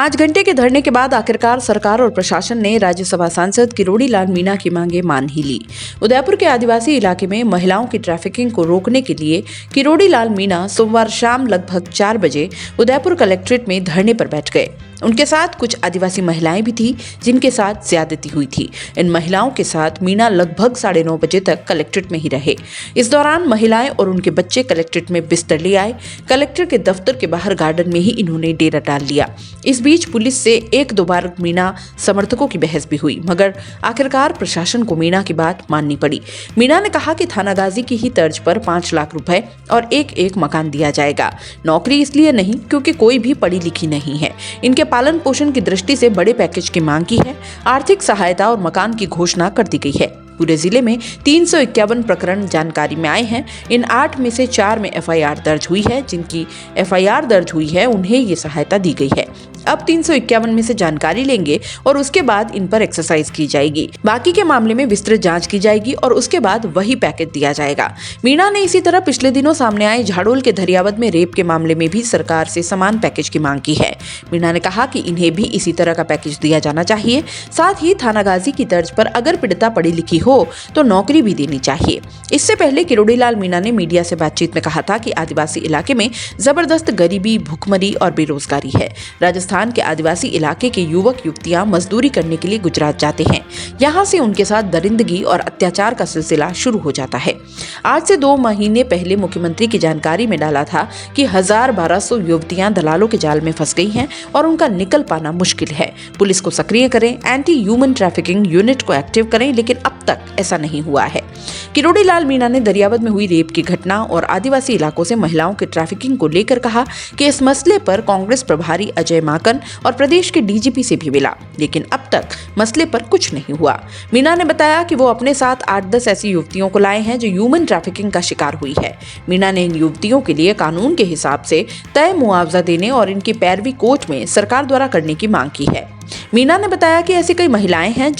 5 घंटे के धरने के बाद आखिरकार सरकार और प्रशासन ने राज्यसभा सांसद किरोड़ी लाल मीणा की मांगे मान ही ली। उदयपुर के आदिवासी इलाके में महिलाओं की ट्रैफिकिंग को रोकने के लिए किरोड़ी लाल मीणा सोमवार शाम लगभग 4 बजे उदयपुर कलेक्ट्रेट में धरने पर बैठ गए। उनके साथ कुछ आदिवासी महिलाएं भी थी जिनके साथ ज्यादती हुई थी। इन महिलाओं के साथ मीणा लगभग 9:30 बजे तक कलेक्ट्रेट में ही रहे। इस दौरान महिलाएं और उनके बच्चे कलेक्ट्रेट में बिस्तर ले आए। कलेक्टर के दफ्तर के बाहर गार्डन में ही इन्होंने डेरा डाल लिया। इस बीच पुलिस से 1-2 बार मीणा समर्थकों की बहस भी हुई, मगर आखिरकार प्रशासन को मीणा की बात माननी पड़ी। मीणा ने कहा कि थानागाजी की ही तर्ज पर 5 लाख रुपए और एक मकान दिया जाएगा। नौकरी इसलिए नहीं क्योंकि कोई भी पढ़ी लिखी नहीं है। इनके पालन पोषण की दृष्टि से बड़े पैकेज की मांग की है। आर्थिक सहायता और मकान की घोषणा कर दी गई है। पूरे जिले में 351 प्रकरण जानकारी में आए हैं। इन 8 में से 4 में FIR दर्ज हुई है। जिनकी FIR दर्ज हुई है उन्हें ये सहायता दी गई है। अब 351 में से जानकारी लेंगे और उसके बाद इन पर एक्सरसाइज की जाएगी। बाकी के मामले में विस्तृत जांच की जाएगी और उसके बाद वही पैकेज दिया जाएगा। मीणा ने इसी तरह पिछले दिनों सामने आए झाड़ोल के धरियावद में रेप के मामले में भी सरकार से समान पैकेज की मांग की है। मीणा ने कहा कि इन्हें भी इसी तरह का पैकेज दिया जाना चाहिए। साथ ही थानागाजी की तर्ज पर अगर पीड़िता पढ़ी लिखी हो तो नौकरी भी देनी चाहिए। इससे पहले किरोड़ी लाल मीणा ने मीडिया से बातचीत में कहा था कि आदिवासी इलाके में जबरदस्त गरीबी, भुखमरी और बेरोजगारी है। राजस्थान के आदिवासी इलाके के युवक युवतियां मजदूरी करने के लिए गुजरात जाते हैं। यहां से उनके साथ दरिंदगी और अत्याचार का सिलसिला शुरू हो जाता है। आज से 2 महीने पहले मुख्यमंत्री की जानकारी में डाला था कि 1200 युवतियां दलालों के जाल में फंस गई हैं और उनका निकल पाना मुश्किल है। पुलिस को सक्रिय करें, एंटी ह्यूमन ट्रैफिकिंग यूनिट को एक्टिव करें, लेकिन अब तक ऐसा नहीं हुआ है। किरोड़ी लाल मीणा ने दरियावद में हुई रेप की घटना और आदिवासी इलाकों से महिलाओं की ट्रैफिकिंग को लेकर कहा कि इस मसले पर कांग्रेस प्रभारी अजय माकन और प्रदेश के DGP से भी मिला, लेकिन अब तक मसले पर कुछ नहीं हुआ। मीणा ने बताया कि वो अपने साथ 8-10 ऐसी युवतियों को लाए हैं जो ह्यूमन ट्रैफिकिंग का शिकार हुई है। मीणा ने इन युवतियों के लिए कानून के हिसाब से तय मुआवजा देने और इनकी पैरवी कोर्ट में सरकार द्वारा करने की मांग की है। मीणा ने बताया कि ऐसी कई महिलाएं हैं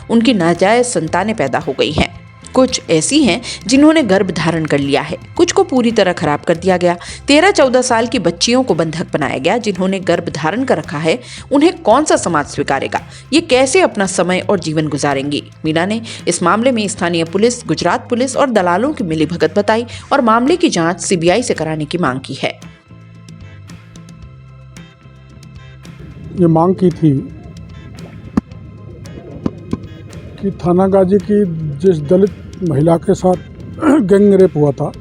उनकी नाजायज संतानें पैदा हो गई हैं। कुछ ऐसी हैं जिन्होंने गर्भ धारण कर लिया है, कुछ को पूरी तरह खराब कर दिया गया। 13-14 साल की बच्चियों को बंधक बनाया गया। जिन्होंने गर्भ धारण कर रखा है उन्हें कौन सा समाज स्वीकारेगा? ये कैसे अपना समय और जीवन गुजारेंगी? मीणा ने इस मामले में स्थानीय पुलिस, गुजरात पुलिस और दलालों की मिलीभगत बताई और मामले की जांच CBI से कराने की मांग की है। ये मांग की थी कि थानागाजी की जिस दलित महिला के साथ गैंग रेप हुआ था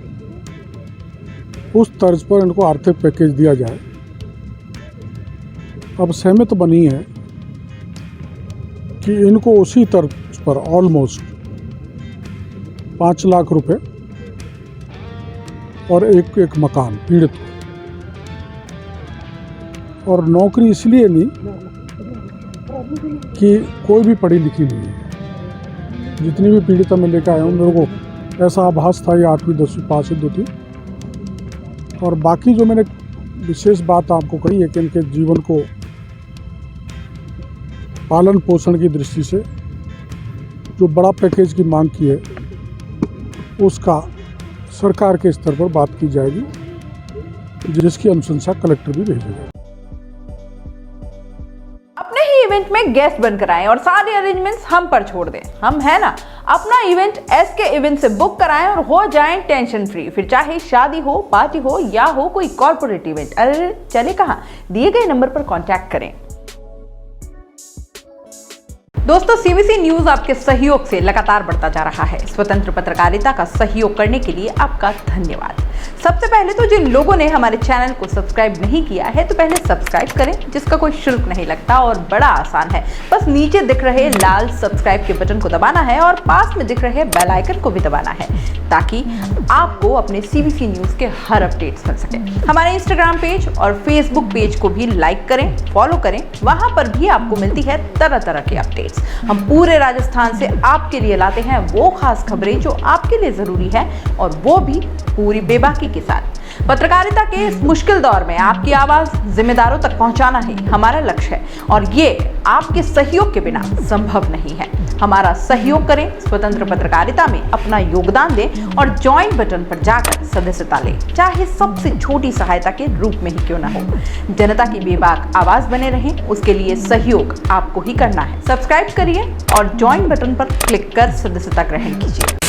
उस तर्ज पर इनको आर्थिक पैकेज दिया जाए। अब सहमत बनी है कि इनको उसी तर्ज पर ऑलमोस्ट 5 लाख रुपए और एक मकान पीड़ित को, और नौकरी इसलिए नहीं कि कोई भी पढ़ी लिखी नहीं है। जितनी भी पीड़िता मैं लेकर आया हूँ मेरे को ऐसा आभास था ये 8वीं 10वीं पास ही थी। और बाकी जो मैंने विशेष बात आपको कही है कि इनके जीवन को पालन पोषण की दृष्टि से जो बड़ा पैकेज की मांग की है उसका सरकार के स्तर पर बात की जाएगी, जिसकी अनुशंसा कलेक्टर भी भेजेगा। इवेंट में गेस्ट बनकर आएं और सारे अरेंजमेंट्स हम पर छोड़ दें। हम है ना, अपना इवेंट SK इवेंट से बुक कराएं और हो जाएं टेंशन फ्री। फिर चाहे शादी हो, पार्टी हो या हो कोई कॉर्पोरेट इवेंट, अरे चले कहां, दिए गए नंबर पर कांटेक्ट करें। दोस्तों, CBC न्यूज आपके सहयोग से लगातार बढ़ता जा रहा है। स्वतंत्र पत्रकारिता का सहयोग करने के लिए आपका धन्यवाद। सबसे पहले तो जिन लोगों ने हमारे चैनल को सब्सक्राइब नहीं किया है तो पहले सब्सक्राइब करें, जिसका कोई शुल्क नहीं लगता और बड़ा आसान है। बस नीचे दिख रहे लाल सब्सक्राइब के बटन को दबाना है और पास में दिख रहे बेल आइकन को भी दबाना है, ताकि आपको अपने CBC न्यूज के हर अपडेट्स मिल सके। हमारे इंस्टाग्राम पेज और फेसबुक पेज को भी लाइक करें, फॉलो करें। वहां पर भी आपको मिलती है तरह तरह के अपडेट्स। हम पूरे राजस्थान से आपके लिए लाते हैं वो खास खबरें जो आपके लिए जरूरी है, और वो भी पूरी बेबाकी के साथ। पत्रकारिता के इस मुश्किल दौर में आपकी आवाज जिम्मेदारों तक पहुंचाना ही हमारा लक्ष्य है और ये आपके सहयोग के बिना संभव नहीं है। हमारा सहयोग करें, स्वतंत्र पत्रकारिता में अपना योगदान दें और ज्वाइन बटन पर जाकर सदस्यता लें, चाहे सबसे छोटी सहायता के रूप में ही क्यों ना हो। जनता की बेबाक आवाज बने रहें, उसके लिए सहयोग आपको ही करना है। सब्सक्राइब करिए और ज्वाइन बटन पर क्लिक कर सदस्यता ग्रहण कीजिए।